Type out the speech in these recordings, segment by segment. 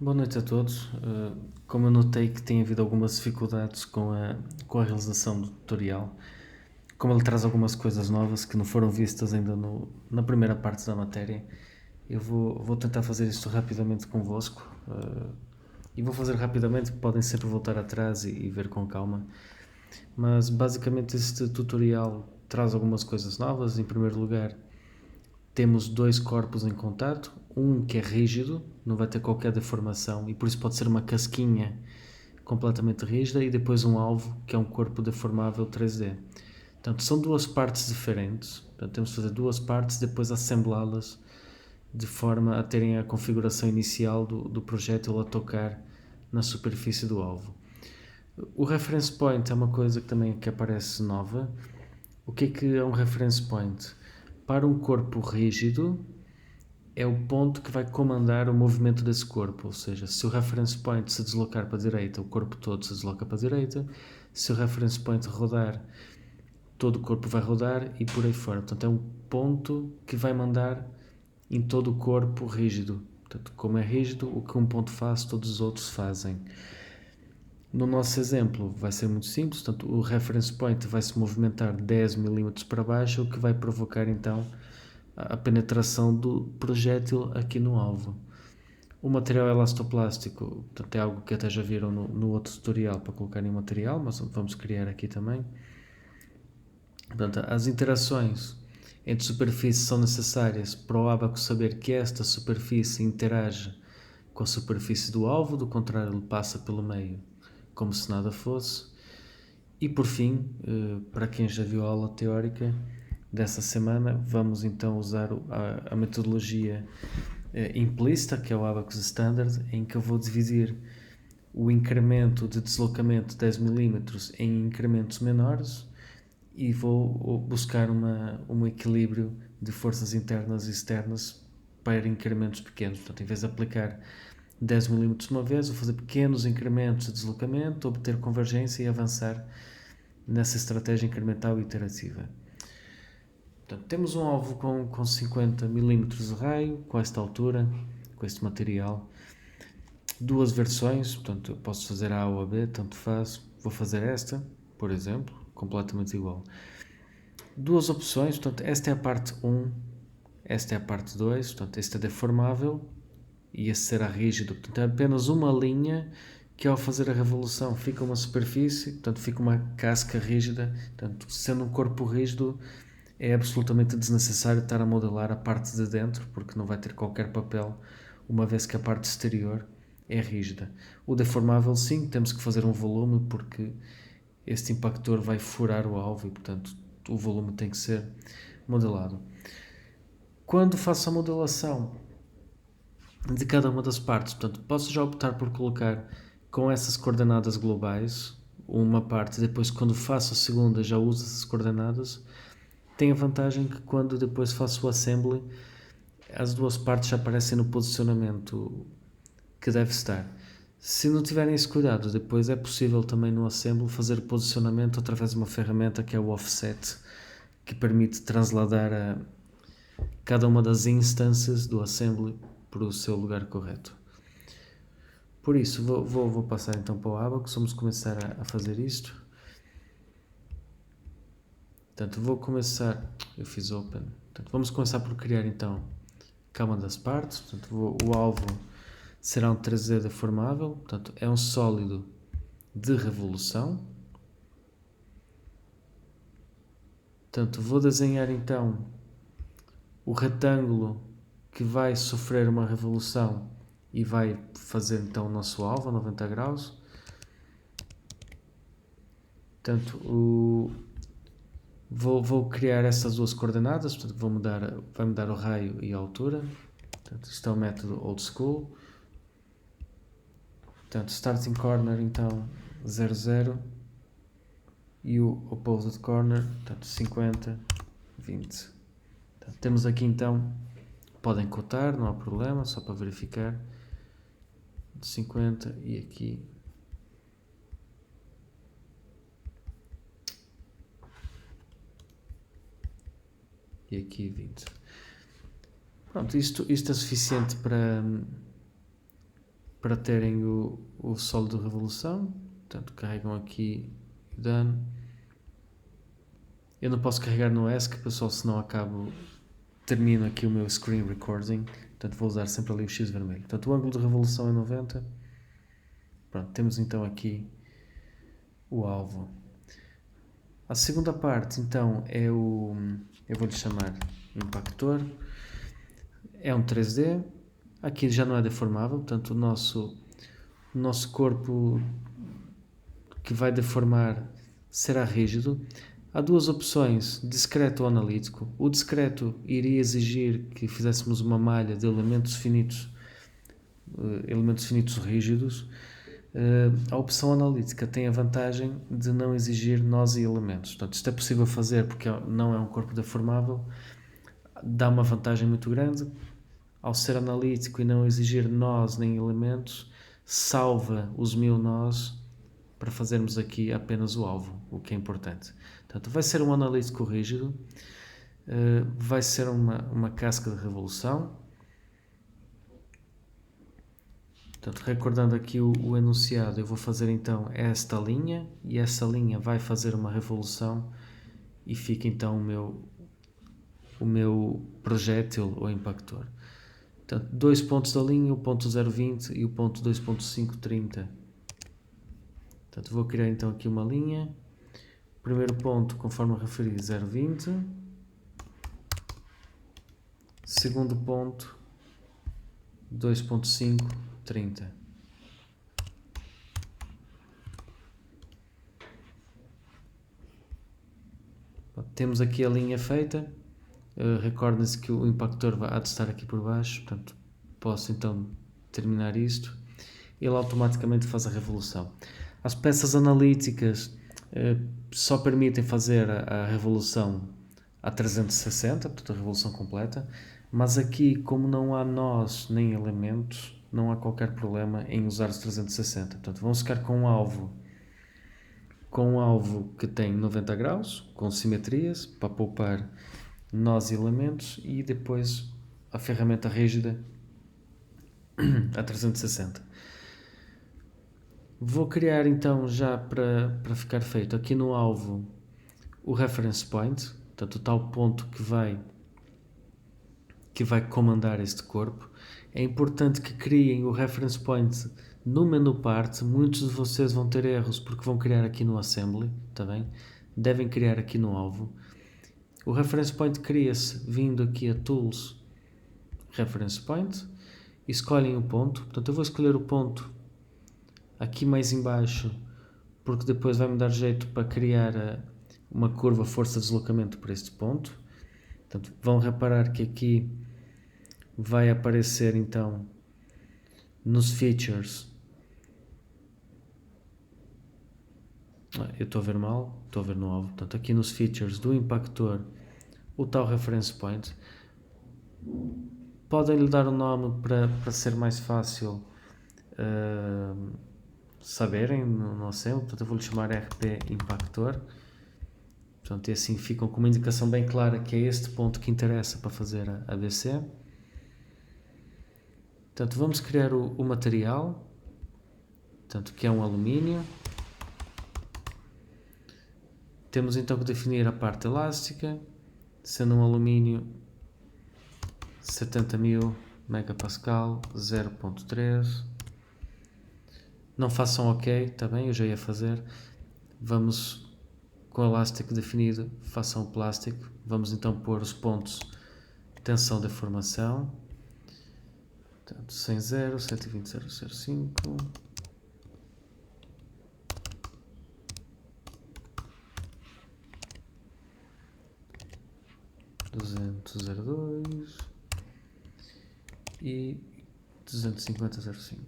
Boa noite a todos. Como eu notei que tem havido algumas dificuldades com a realização do tutorial, como ele traz algumas coisas novas que não foram vistas ainda na primeira parte da matéria, eu vou tentar fazer isto rapidamente convosco. E vou fazer rapidamente, podem sempre voltar atrás e ver com calma. Mas basicamente este tutorial traz algumas coisas novas. Em primeiro lugar, temos dois corpos em contato, um que é rígido, não vai ter qualquer deformação e por isso pode ser uma casquinha completamente rígida, e depois um alvo que é um corpo deformável 3D. Portanto, são duas partes diferentes, portanto, temos de fazer duas partes e depois assemblá-las de forma a terem a configuração inicial do projétil a tocar na superfície do alvo. O reference point é uma coisa que também que aparece nova. O que é um reference point? Para um corpo rígido, é o ponto que vai comandar o movimento desse corpo, ou seja, se o reference point se deslocar para a direita, o corpo todo se desloca para a direita, se o reference point rodar, todo o corpo vai rodar e por aí fora. Portanto, é um ponto que vai mandar em todo o corpo rígido. Portanto, como é rígido, o que um ponto faz, todos os outros fazem. No nosso exemplo, vai ser muito simples, portanto, o reference point vai se movimentar 10 mm para baixo, o que vai provocar então a penetração do projétil aqui no alvo. O material elastoplástico, portanto, é algo que até já viram no outro tutorial para colocar em material, mas vamos criar aqui também. Portanto, as interações entre superfícies são necessárias para o ábaco saber que esta superfície interage com a superfície do alvo, do contrário ele passa pelo meio como se nada fosse. E por fim, para quem já viu a aula teórica dessa semana, vamos então usar a metodologia implícita, que é o Abacus Standard, em que eu vou dividir o incremento de deslocamento de 10 mm em incrementos menores e vou buscar um equilíbrio de forças internas e externas para incrementos pequenos. Portanto, em vez de aplicar 10 mm uma vez, vou fazer pequenos incrementos de deslocamento, obter convergência e avançar nessa estratégia incremental e iterativa. Portanto, temos um alvo com 50 mm de raio, com esta altura, com este material. Duas versões, portanto, eu posso fazer A ou a B, tanto faz. Vou fazer esta, por exemplo, completamente igual. Duas opções, portanto, esta é a parte 1, esta é a parte 2, portanto, este é deformável e este será rígido. Portanto, é apenas uma linha que ao fazer a revolução fica uma superfície, portanto, fica uma casca rígida. Portanto, sendo um corpo rígido, é absolutamente desnecessário estar a modelar a parte de dentro, porque não vai ter qualquer papel, uma vez que a parte exterior é rígida. O deformável, sim, temos que fazer um volume, porque este impactor vai furar o alvo e, portanto, o volume tem que ser modelado. Quando faço a modelação de cada uma das partes, portanto, posso já optar por colocar com essas coordenadas globais uma parte, depois quando faço a segunda já uso essas coordenadas. Tem a vantagem que quando depois faço o assembly, as duas partes já aparecem no posicionamento que deve estar. Se não tiverem esse cuidado, depois é possível também no assembly fazer o posicionamento através de uma ferramenta que é o offset, que permite transladar cada uma das instâncias do assembly para o seu lugar correto. Por isso, vou passar então para o Abacus, vamos começar a fazer isto. Portanto, vou começar, eu fiz open, portanto, vamos começar por criar então cada uma das partes. Portanto, o alvo será um 3D deformável, portanto, é um sólido de revolução. Portanto, vou desenhar então o retângulo que vai sofrer uma revolução e vai fazer então o nosso alvo a 90 graus. Portanto, vou criar essas duas coordenadas, portanto, vai mudar o raio e a altura. Portanto, isto é o método old school. Portanto, starting corner então 0, 0 e o opposed corner, portanto 50, 20. Portanto, temos aqui então, podem cotar, não há problema, só para verificar, 50 e aqui e aqui 20. Pronto, isto é suficiente para terem o sólido de revolução. Portanto, carregam aqui done. Eu não posso carregar no ESC, pessoal, senão termino aqui o meu screen recording. Portanto, vou usar sempre ali o X vermelho. Portanto, o ângulo de revolução é 90. Pronto, temos então aqui o alvo. A segunda parte, então, eu vou-lhe chamar impactor. É um 3D. Aqui já não é deformável, portanto, o nosso corpo que vai deformar será rígido. Há duas opções, discreto ou analítico. O discreto iria exigir que fizéssemos uma malha de elementos finitos rígidos. A opção analítica tem a vantagem de não exigir nós e elementos. Portanto, isto é possível fazer porque não é um corpo deformável. Dá uma vantagem muito grande. Ao ser analítico e não exigir nós nem elementos, salva os 1000 nós para fazermos aqui apenas o alvo, o que é importante. Portanto, vai ser um analítico rígido, vai ser uma casca de revolução. Portanto, recordando aqui o enunciado, eu vou fazer então esta linha, e essa linha vai fazer uma revolução e fica então o meu projétil ou impactor. Portanto, 2 pontos da linha, o ponto 0,20 e o ponto 2,530. Portanto, vou criar então aqui uma linha. Primeiro ponto, conforme referi, 0,20. Segundo ponto, 2,530. Temos aqui a linha feita. Recordem-se que o impactor há de estar aqui por baixo, portanto posso então terminar isto. Ele automaticamente faz a revolução. As peças analíticas só permitem fazer a revolução a 360, portanto a revolução completa, mas aqui, como não há nós nem elementos, não há qualquer problema em usar os 360. Portanto, vamos ficar com um alvo que tem 90 graus, com simetrias, para poupar nós e elementos, e depois a ferramenta rígida a 360. Vou criar então, já para ficar feito, aqui no alvo o reference point, portanto o tal ponto que vai comandar este corpo. É importante que criem o reference point no menu parte. Muitos de vocês vão ter erros porque vão criar aqui no assembly, tá bem? Devem criar aqui no alvo. O reference point cria-se vindo aqui a Tools, Reference Point, e escolhem o ponto. Portanto, eu vou escolher o ponto aqui mais em baixo, porque depois vai-me dar jeito para criar uma curva força de deslocamento para este ponto. Portanto, vão reparar que aqui vai aparecer então nos Features. Eu estou a ver mal, estou a ver no alvo. Portanto, aqui nos Features do impactor, o tal Reference Point. Podem lhe dar um nome para ser mais fácil saberem no assembly. Portanto, eu vou lhe chamar RP Impactor. Portanto, e assim ficam com uma indicação bem clara que é este ponto que interessa para fazer a ABC. Portanto, vamos criar o material, portanto, que é um alumínio. Temos então que definir a parte elástica, sendo um alumínio 70.000 megapascal, 0.3. Não façam OK, está bem, eu já ia fazer. Vamos com o elástico definido, façam o plástico. Vamos então pôr os pontos de tensão de deformação. Portanto, 100, 120, 005. 200,02 e 250,05.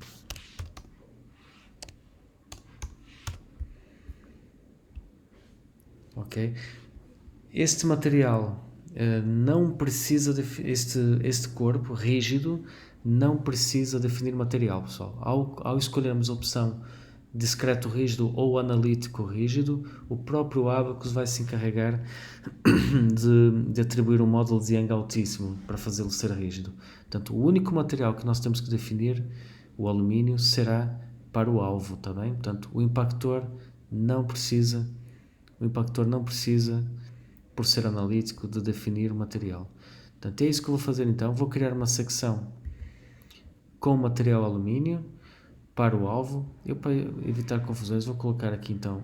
Ok? Este material não precisa este corpo rígido não precisa definir material, pessoal. Ao escolhermos a opção discreto rígido ou analítico rígido, o próprio Abaqus vai se encarregar de atribuir um módulo de Young altíssimo para fazê-lo ser rígido. Portanto, o único material que nós temos que definir o alumínio será para o alvo, está bem? Portanto, o impactor não precisa, por ser analítico, de definir o material. Portanto, é isso que eu vou fazer então. Vou criar uma secção com material alumínio para o alvo. Eu, para evitar confusões, vou colocar aqui então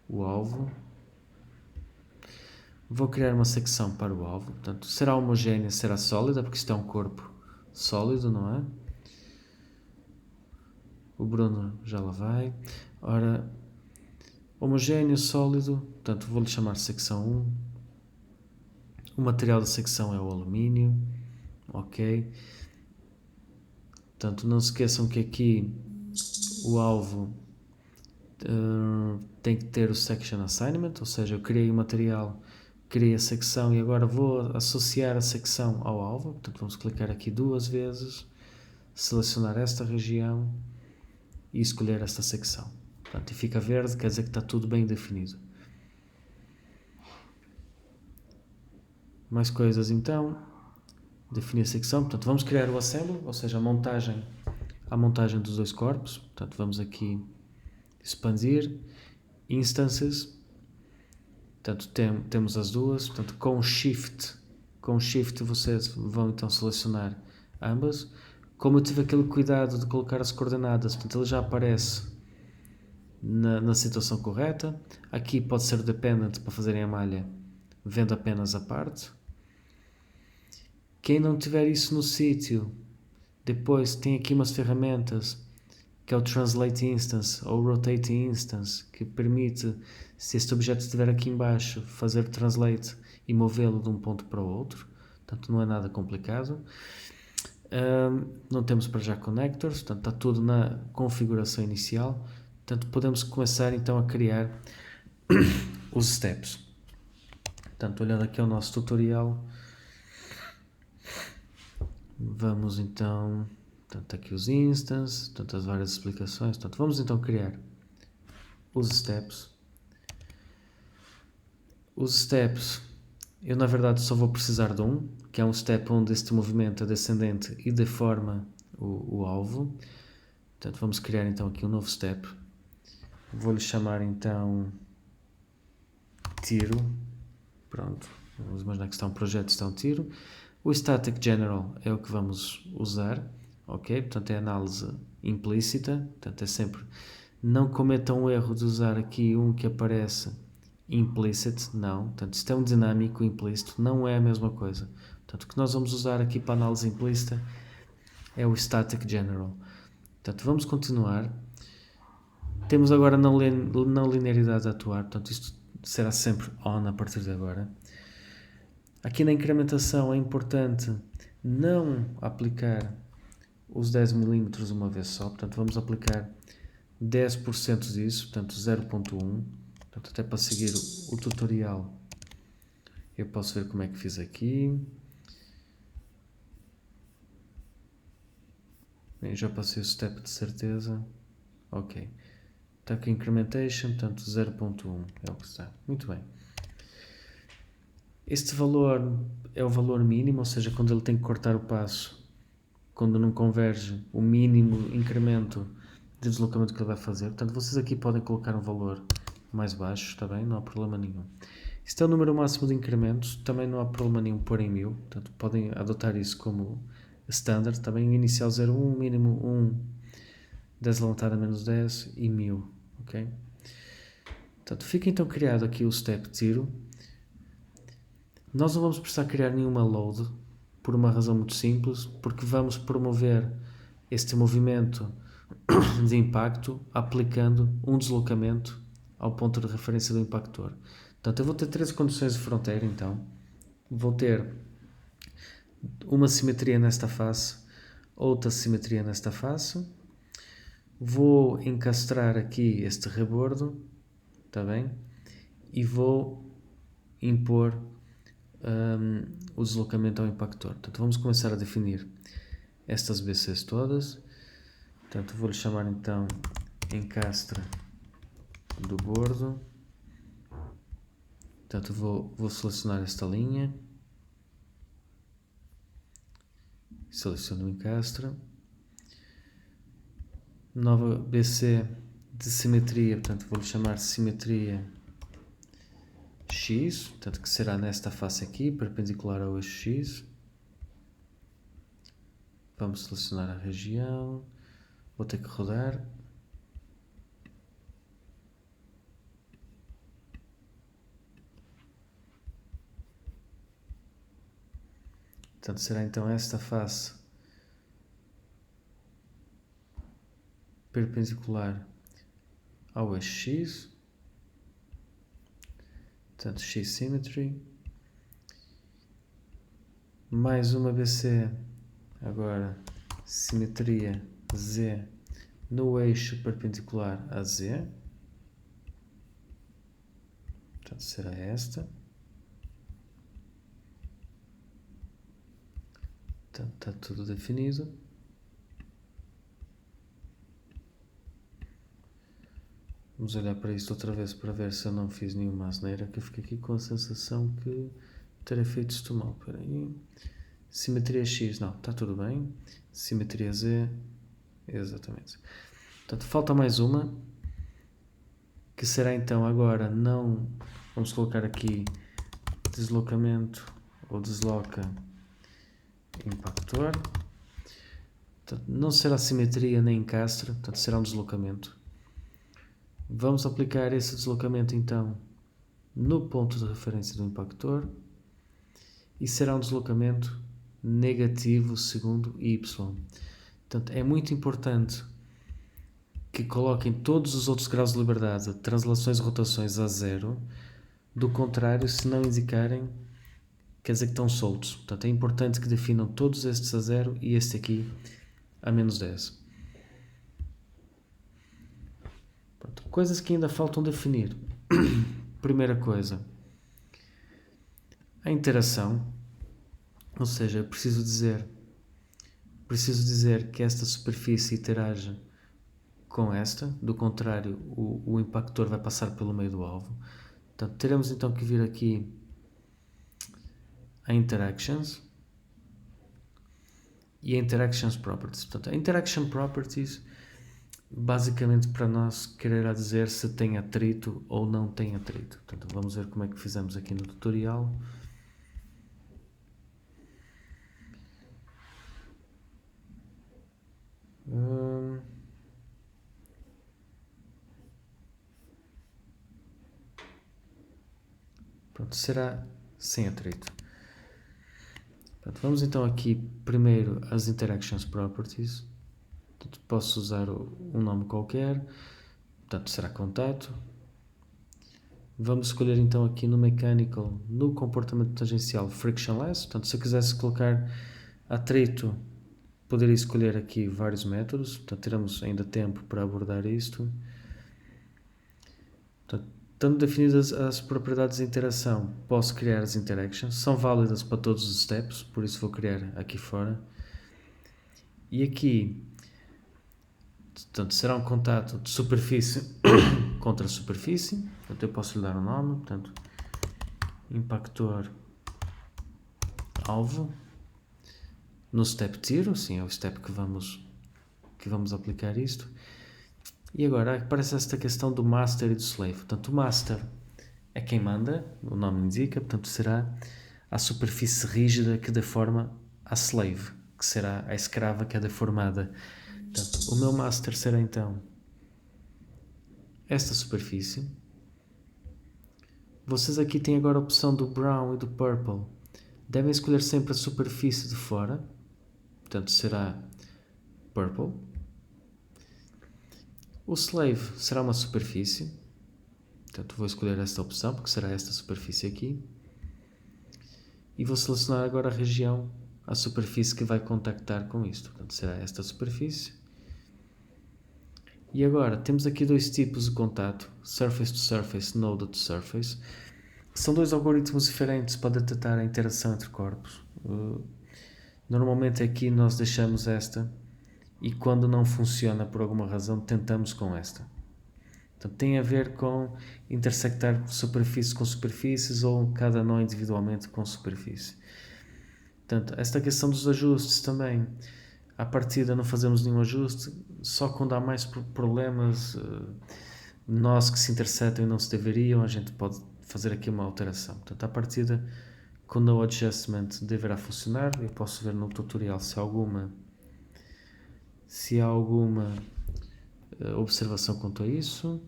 o alvo. Vou criar uma secção para o alvo. Portanto, será homogénea, será sólida, porque isto é um corpo sólido, não é? O Bruno já lá vai. Ora, homogéneo, sólido, portanto vou-lhe chamar secção 1. O material da secção é o alumínio, ok? Portanto, não se esqueçam que aqui o alvo tem que ter o section assignment, ou seja, eu criei o material, criei a secção e agora vou associar a secção ao alvo. Portanto, vamos clicar aqui 2 vezes, selecionar esta região e escolher esta secção. Portanto, e fica verde, quer dizer que está tudo bem definido. Mais coisas então, definir a secção, portanto vamos criar o assembly, ou seja, a montagem dos dois corpos. Portanto vamos aqui expandir, instances, portanto temos as duas, portanto com shift vocês vão então selecionar ambas. Como eu tive aquele cuidado de colocar as coordenadas, portanto ele já aparece na situação correta. Aqui pode ser dependent para fazerem a malha vendo apenas a parte. Quem não tiver isso no sítio, depois tem aqui umas ferramentas que é o Translate Instance ou Rotate Instance, que permite, se este objeto estiver aqui embaixo, fazer Translate e movê-lo de um ponto para o outro. Portanto, não é nada complicado. Não temos para já connectors, portanto está tudo na configuração inicial. Portanto, podemos começar então a criar os steps. Portanto, olhando aqui ao nosso tutorial, vamos então, portanto aqui os instances, portanto as várias explicações, portanto vamos então criar os steps. Os steps, eu na verdade só vou precisar de um, que é um step onde este movimento é descendente e deforma o alvo. Portanto vamos criar então aqui um novo step. Vou-lhe chamar então tiro. Pronto, vamos imaginar que está um projeto, está um tiro. O Static General é o que vamos usar, ok? Portanto, é análise implícita, portanto, é sempre, não cometam o erro de usar aqui um que aparece implicit, não, portanto, isto é um dinâmico implícito, não é a mesma coisa. Portanto, o que nós vamos usar aqui para análise implícita é o Static General. Portanto, vamos continuar. Temos agora não linearidade a atuar, portanto, isto será sempre on a partir de agora. Aqui na incrementação é importante não aplicar os 10 mm uma vez só, portanto vamos aplicar 10% disso, portanto 0.1, portanto até para seguir o tutorial eu posso ver como é que fiz aqui. Bem, já passei o step de certeza, ok. Está aqui incrementation, portanto 0.1 é o que está, muito bem. Este valor é o valor mínimo, ou seja, quando ele tem que cortar o passo, quando não converge o mínimo incremento de deslocamento que ele vai fazer. Portanto, vocês aqui podem colocar um valor mais baixo, está bem? Não há problema nenhum. Este é o número máximo de incrementos, também não há problema nenhum pôr em 1000, portanto, podem adotar isso como standard, também inicial 0,1, mínimo 1, 10 levantada menos 10 e 1000, ok? Portanto, fica então criado aqui o step tiro. Nós não vamos precisar criar nenhuma load, por uma razão muito simples, porque vamos promover este movimento de impacto aplicando um deslocamento ao ponto de referência do impactor. Portanto, eu vou ter 3 condições de fronteira, então. Vou ter uma simetria nesta face, outra simetria nesta face. Vou encastrar aqui este rebordo, está bem? E vou impor o deslocamento ao impactor. Portanto, vamos começar a definir estas BCs todas. Portanto, vou-lhe chamar então encastre do bordo. Portanto, vou selecionar esta linha. Seleciono o encastre. nova BC de simetria, portanto vou-lhe chamar simetria X, portanto que será nesta face aqui, perpendicular ao eixo X. Vamos selecionar a região, vou ter que rodar. Portanto será então esta face perpendicular ao eixo X, portanto X Symmetry, mais uma BC, agora simetria Z no eixo perpendicular a Z, portanto será esta, portanto está tudo definido. Vamos olhar para isto outra vez para ver se eu não fiz nenhuma asneira, que eu fiquei aqui com a sensação que terei feito isto mal. Espera aí. Simetria X, não, está tudo bem. Simetria Z, exatamente. Portanto, falta mais uma, que será então agora não... Vamos colocar aqui deslocamento ou desloca impactor. Portanto, não será simetria nem encastre, portanto será um deslocamento. Vamos aplicar esse deslocamento então no ponto de referência do impactor e será um deslocamento negativo segundo y. Portanto, é muito importante que coloquem todos os outros graus de liberdade, translações e rotações a zero. Do contrário, se não indicarem, quer dizer que estão soltos. Portanto, é importante que definam todos estes a zero e este aqui a menos 10. Pronto. Coisas que ainda faltam definir. Primeira coisa, a interação, ou seja, eu preciso dizer que esta superfície interage com esta, do contrário o impactor vai passar pelo meio do alvo. Portanto, teremos então que vir aqui a Interactions e a Interactions Properties. Portanto, a Interaction Properties basicamente para nós quererá dizer se tem atrito ou não tem atrito. Portanto, vamos ver como é que fizemos aqui no tutorial. Pronto, será sem atrito. Pronto, vamos então aqui primeiro as Interactions Properties. Portanto, posso usar um nome qualquer, portanto será contato. Vamos escolher então aqui no Mechanical, no comportamento tangencial Frictionless. Portanto, se eu quisesse colocar atrito, poderia escolher aqui vários métodos. Portanto, teremos ainda tempo para abordar isto. Portanto, estando definidas as propriedades de interação, posso criar as interactions. São válidas para todos os steps, por isso vou criar aqui fora. E aqui, portanto, será um contato de superfície contra superfície. Portanto, eu posso lhe dar um nome. Portanto, impactor alvo no step 0, sim, é o step que vamos aplicar isto. E agora aparece esta questão do master e do slave. Portanto, o master é quem manda, o nome indica, portanto será a superfície rígida que deforma a slave, que será a escrava que é deformada. Portanto, o meu master será então esta superfície. Vocês aqui têm agora a opção do brown e do purple. Devem escolher sempre a superfície de fora, portanto será purple. O slave será uma superfície, portanto vou escolher esta opção porque será esta superfície aqui. E vou selecionar agora a região, a superfície que vai contactar com isto, portanto será esta superfície. E agora temos aqui dois tipos de contato, Surface to Surface, Node to Surface. São dois algoritmos diferentes para detectar a interação entre corpos. Normalmente aqui nós deixamos esta e quando não funciona por alguma razão tentamos com esta. Portanto, tem a ver com intersectar superfícies com superfícies ou cada nó individualmente com superfície. Portanto, esta questão dos ajustes também. à partida não fazemos nenhum ajuste, só quando há mais problemas nós que se interceptam e não se deveriam, a gente pode fazer aqui uma alteração. Portanto, à partida, com o no adjustment deverá funcionar. Eu posso ver no tutorial se há alguma observação quanto a isso.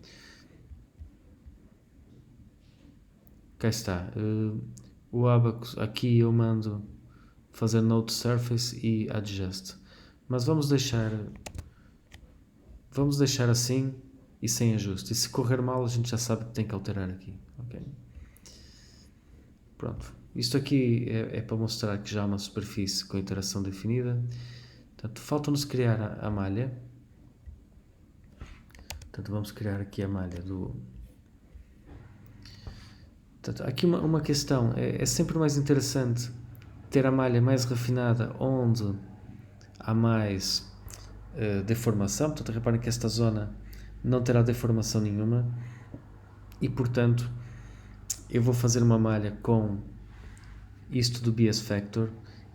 Cá está. O Abacus, aqui eu mando fazer Node Surface e Adjust. Mas vamos deixar assim e sem ajuste. E se correr mal, a gente já sabe que tem que alterar aqui. Okay? Pronto. Isto aqui é para mostrar que já há uma superfície com interação definida. Portanto, falta-nos criar a malha. Portanto, vamos criar aqui a malha do... Portanto, aqui uma questão. É sempre mais interessante ter a malha mais refinada onde há mais deformação. Portanto, reparem que esta zona não terá deformação nenhuma. E, portanto, eu vou fazer uma malha com isto do Bias Factor,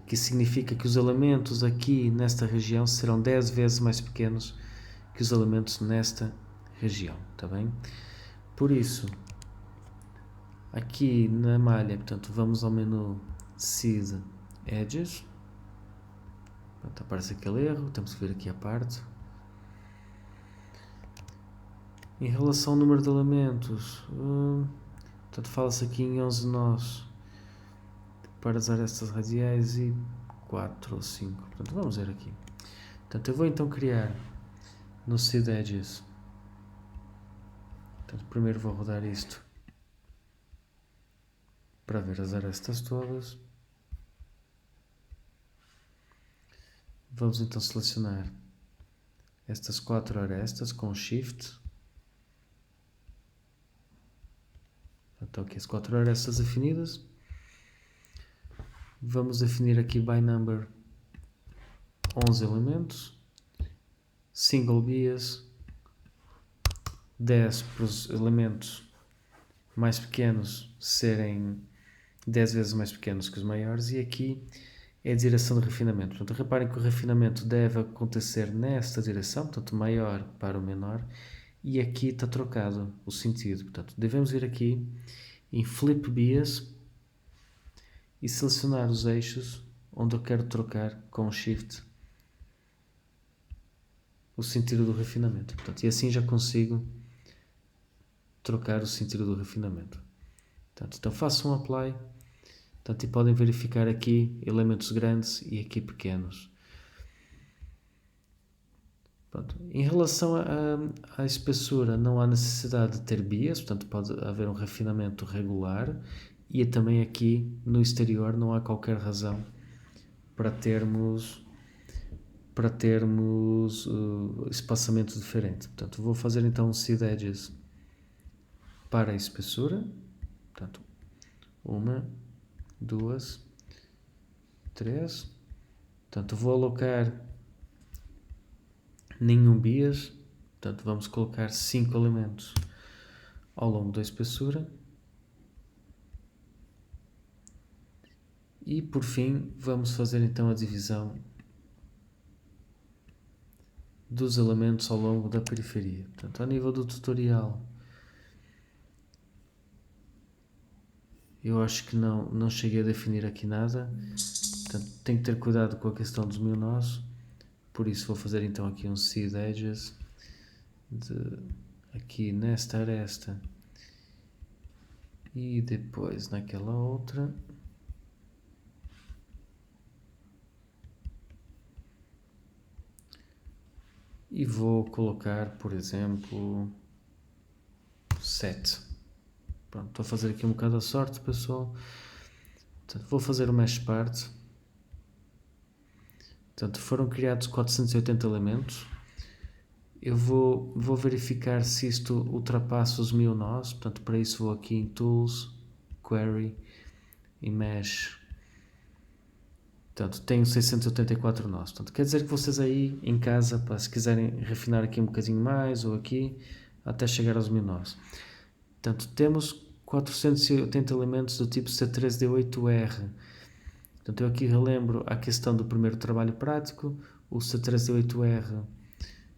que significa que os elementos aqui nesta região serão 10 vezes mais pequenos que os elementos nesta região, está bem? Por isso, aqui na malha, portanto, vamos ao menu Seed Edges. Portanto, aparece aquele erro, temos que ver aqui a parte. Em relação ao número de elementos, portanto, fala-se aqui em 11 nós para usar estas radiais e 4 ou 5. Portanto, vamos ver aqui. Portanto, eu vou então criar no Seed Edges. Portanto, primeiro vou rodar isto para ver as arestas todas. Vamos então selecionar estas 4 arestas com Shift. Então aqui as 4 arestas definidas. Vamos definir aqui by number 11 elementos. Single bias 10 para os elementos mais pequenos serem 10 vezes mais pequenos que os maiores, e aqui é a direção de refinamento. Portanto, reparem que o refinamento deve acontecer nesta direção, portanto, maior para o menor, e aqui está trocado o sentido. Portanto, devemos vir aqui em Flip Bias e selecionar os eixos onde eu quero trocar com o Shift o sentido do refinamento. Portanto, e assim já consigo trocar o sentido do refinamento. Portanto, então façam um Apply. Portanto, e podem verificar aqui elementos grandes e aqui pequenos. Pronto. Em relação à espessura, não há necessidade de ter bias, portanto pode haver um refinamento regular, e também aqui no exterior não há qualquer razão para termos espaçamento diferente. Portanto, vou fazer então um Seed Edges para a espessura. Portanto, 1, 2, 3. Portanto, vou alocar nenhum bias. Portanto, vamos colocar 5 elementos ao longo da espessura. E por fim, vamos fazer então a divisão dos elementos ao longo da periferia. Portanto, ao nível do tutorial, eu acho que não cheguei a definir aqui nada. Portanto, tenho que ter cuidado com a questão dos 1000 nós. Por isso vou fazer então aqui um Seed Edges aqui nesta aresta e depois naquela outra. E vou colocar, por exemplo, 7. Pronto, estou a fazer aqui um bocado a sorte, pessoal. Portanto, vou fazer o Mesh Part. Portanto, foram criados 480 elementos. Eu vou verificar se isto ultrapassa os 1000 nós. Portanto, para isso vou aqui em Tools, Query e Mesh. Portanto, tenho 684 nós. Portanto, quer dizer que vocês aí em casa, se quiserem refinar aqui um bocadinho mais ou aqui, até chegar aos 1000 nós. Portanto, temos 480 elementos do tipo C3D8R. Portanto, eu aqui relembro a questão do primeiro trabalho prático. o C3D8R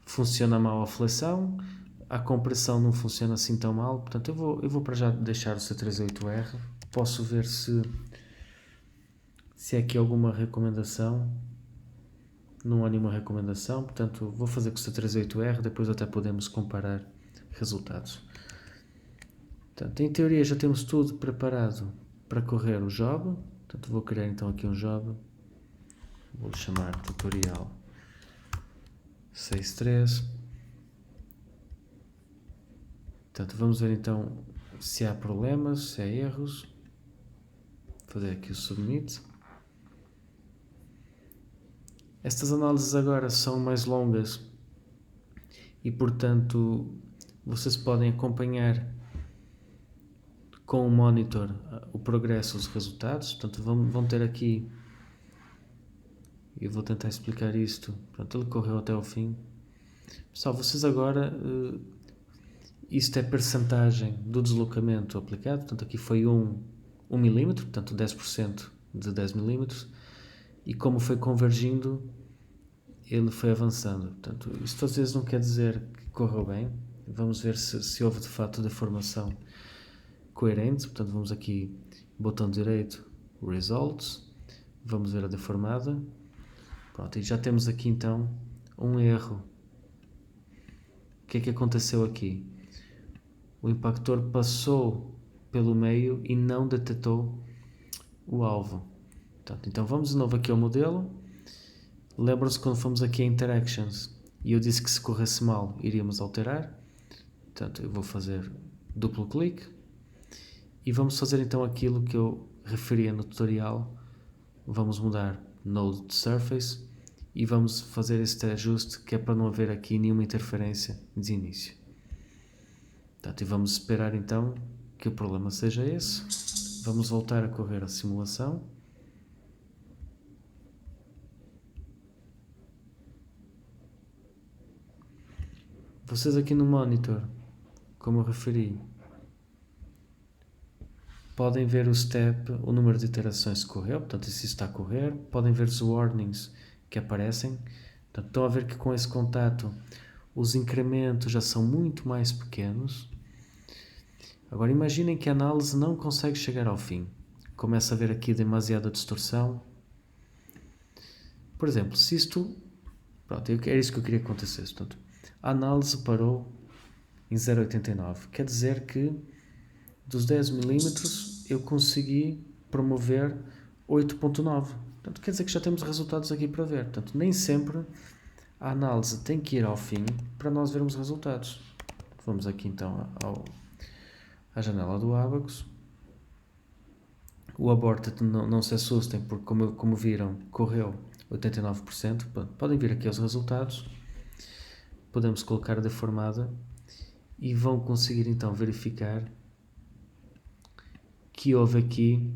funciona mal a flexão, a compressão não funciona assim tão mal, portanto eu vou para já deixar o C3D8R, posso ver se há aqui alguma recomendação. Não há nenhuma recomendação, portanto vou fazer com o C3D8R, depois até podemos comparar resultados. Portanto, em teoria já temos tudo preparado para correr o job, portanto vou criar então aqui um job, vou chamar tutorial 6.3. Portanto, vamos ver então se há problemas, se há erros. Vou fazer aqui o submit. Estas análises agora são mais longas e, portanto, vocês podem acompanhar com o monitor o progresso dos resultados. Portanto, vão ter aqui, eu vou tentar explicar isto. Portanto, ele correu até o fim. Pessoal, vocês agora, isto é percentagem do deslocamento aplicado. Portanto, aqui foi 1 milímetro, portanto 10% de 10 milímetros. E como foi convergindo, ele foi avançando. Portanto, isto às vezes não quer dizer que correu bem. Vamos ver se houve de fato deformação coerente. Portanto, vamos aqui, botão direito, Results. Vamos ver a deformada. Pronto, e já temos aqui então um erro. O que é que aconteceu aqui? O impactor passou pelo meio e não detectou o alvo. Portanto, então vamos de novo aqui ao modelo. Lembram-se quando fomos aqui a Interactions e eu disse que se corresse mal iríamos alterar. Portanto, eu vou fazer duplo clique e vamos fazer então aquilo que eu referia no tutorial. Vamos mudar Node to Surface e vamos fazer este ajuste que é para não haver aqui nenhuma interferência de início. Portanto, e vamos esperar então que o problema seja esse. Vamos voltar a correr a simulação. Vocês aqui no monitor, como eu referi, podem ver o step, o número de iterações que correu, portanto isso está a correr. Podem ver os warnings que aparecem. Portanto, estão a ver que com esse contato os incrementos já são muito mais pequenos. Agora imaginem que a análise não consegue chegar ao fim. Começa a haver aqui demasiada distorção. Por exemplo, se isto... Pronto, era isso que eu queria que acontecesse. Portanto, a análise parou em 0,89. Quer dizer que dos 10 milímetros eu consegui promover 8,9. Portanto, quer dizer que já temos resultados aqui para ver. Portanto, nem sempre a análise tem que ir ao fim para nós vermos resultados. Vamos aqui então à janela do Abacus. O Aborted, não se assustem, porque como viram, correu 89%. Podem vir aqui aos resultados. Podemos colocar a deformada e vão conseguir então verificar que houve aqui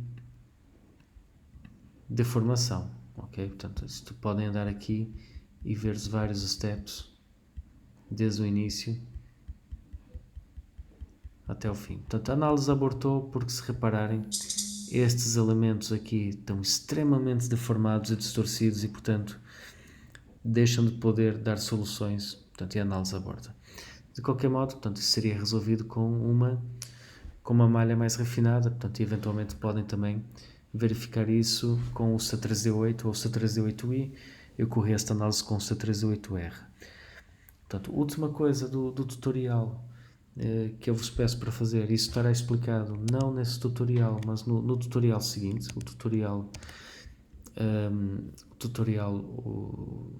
deformação, ok? Portanto, isto podem andar aqui e ver vários steps desde o início até o fim. Portanto, a análise abortou porque, se repararem, estes elementos aqui estão extremamente deformados e distorcidos e, portanto, deixam de poder dar soluções, portanto, e a análise aborta. De qualquer modo, portanto, isso seria resolvido com uma malha mais refinada, portanto, e eventualmente podem também verificar isso com o C3D8 ou o C3D8i. Eu corri esta análise com o C3D8R. Portanto, última coisa do tutorial que eu vos peço para fazer, isso estará explicado não nesse tutorial, mas no tutorial seguinte, o tutorial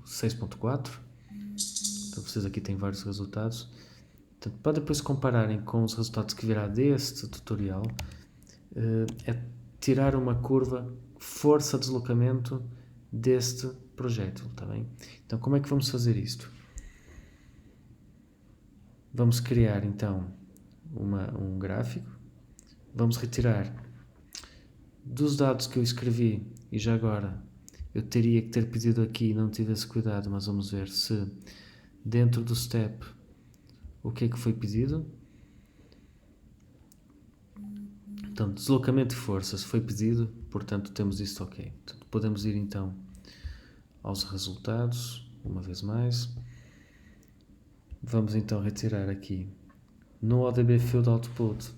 6.4. Então, vocês aqui têm vários resultados. Portanto, para depois compararem com os resultados que virá deste tutorial, é tirar uma curva força-deslocamento deste projétil, está bem? Então, como é que vamos fazer isto? Vamos criar, então, um gráfico. Vamos retirar dos dados que eu escrevi, e já agora eu teria que ter pedido aqui, não tive esse cuidado, mas vamos ver se dentro do step o que é que foi pedido. Portanto, deslocamento de forças foi pedido, portanto temos isto ok. Portanto, podemos ir então aos resultados. uma vez mais. Vamos então retirar aqui no ODB Field Output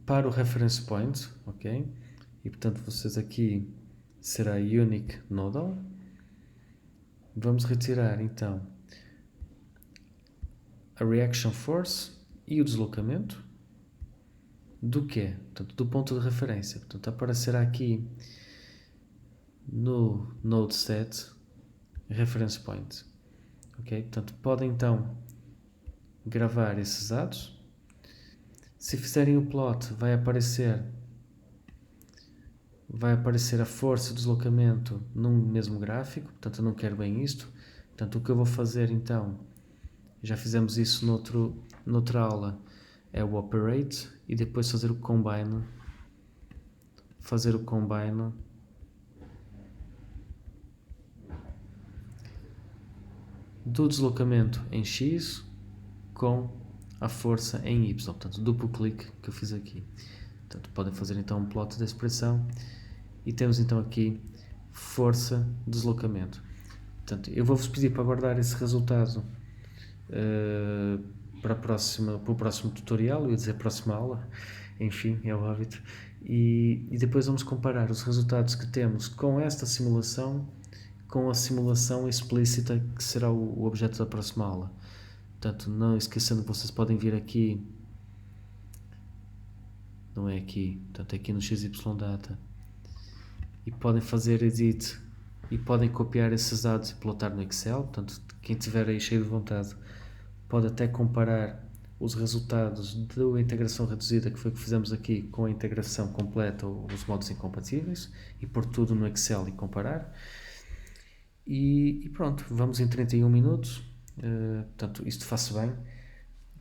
para o Reference Point, ok? E portanto vocês aqui será Unique Nodal. Vamos retirar então a Reaction Force e o deslocamento do quê? Portanto, do ponto de referência. Portanto, aparecerá aqui no Node Set Reference Point. Ok? Portanto, podem então gravar esses dados. Se fizerem o plot, vai aparecer a força e o deslocamento num mesmo gráfico. Portanto, eu não quero bem isto. Portanto, o que eu vou fazer então, já fizemos isso noutra aula, é o Operate e depois fazer o Combine. Do deslocamento em X com a força em Y, portanto duplo clique que eu fiz aqui. Portanto, podem fazer então um plot da expressão e temos então aqui força, deslocamento. Portanto, eu vou-vos pedir para guardar esse resultado para o próximo tutorial, eu ia dizer próxima aula, enfim, é o hábito, e depois vamos comparar os resultados que temos com esta simulação com a simulação explícita que será o objeto da próxima aula. Portanto, não esquecendo que vocês podem vir aqui, não é aqui, portanto é aqui no XYData, e podem fazer edit e podem copiar esses dados e plotar no Excel. Portanto, quem tiver aí cheio de vontade pode até comparar os resultados da integração reduzida, que foi o que fizemos aqui, com a integração completa ou os modos incompatíveis, e pôr tudo no Excel e comparar. E pronto, vamos em 31 minutos. Portanto, isto faço bem.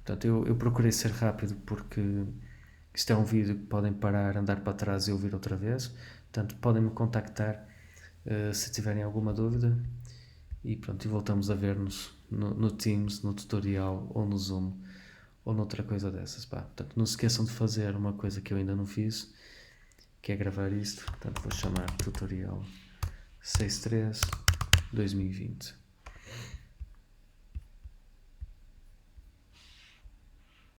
Portanto, eu procurei ser rápido porque isto é um vídeo que podem parar, andar para trás e ouvir outra vez. Portanto, podem me contactar se tiverem alguma dúvida. E pronto, e voltamos a ver-nos no Teams, no tutorial ou no Zoom ou noutra coisa dessas. Portanto, não se esqueçam de fazer uma coisa que eu ainda não fiz, que é gravar isto. Portanto, vou chamar tutorial 63 2020.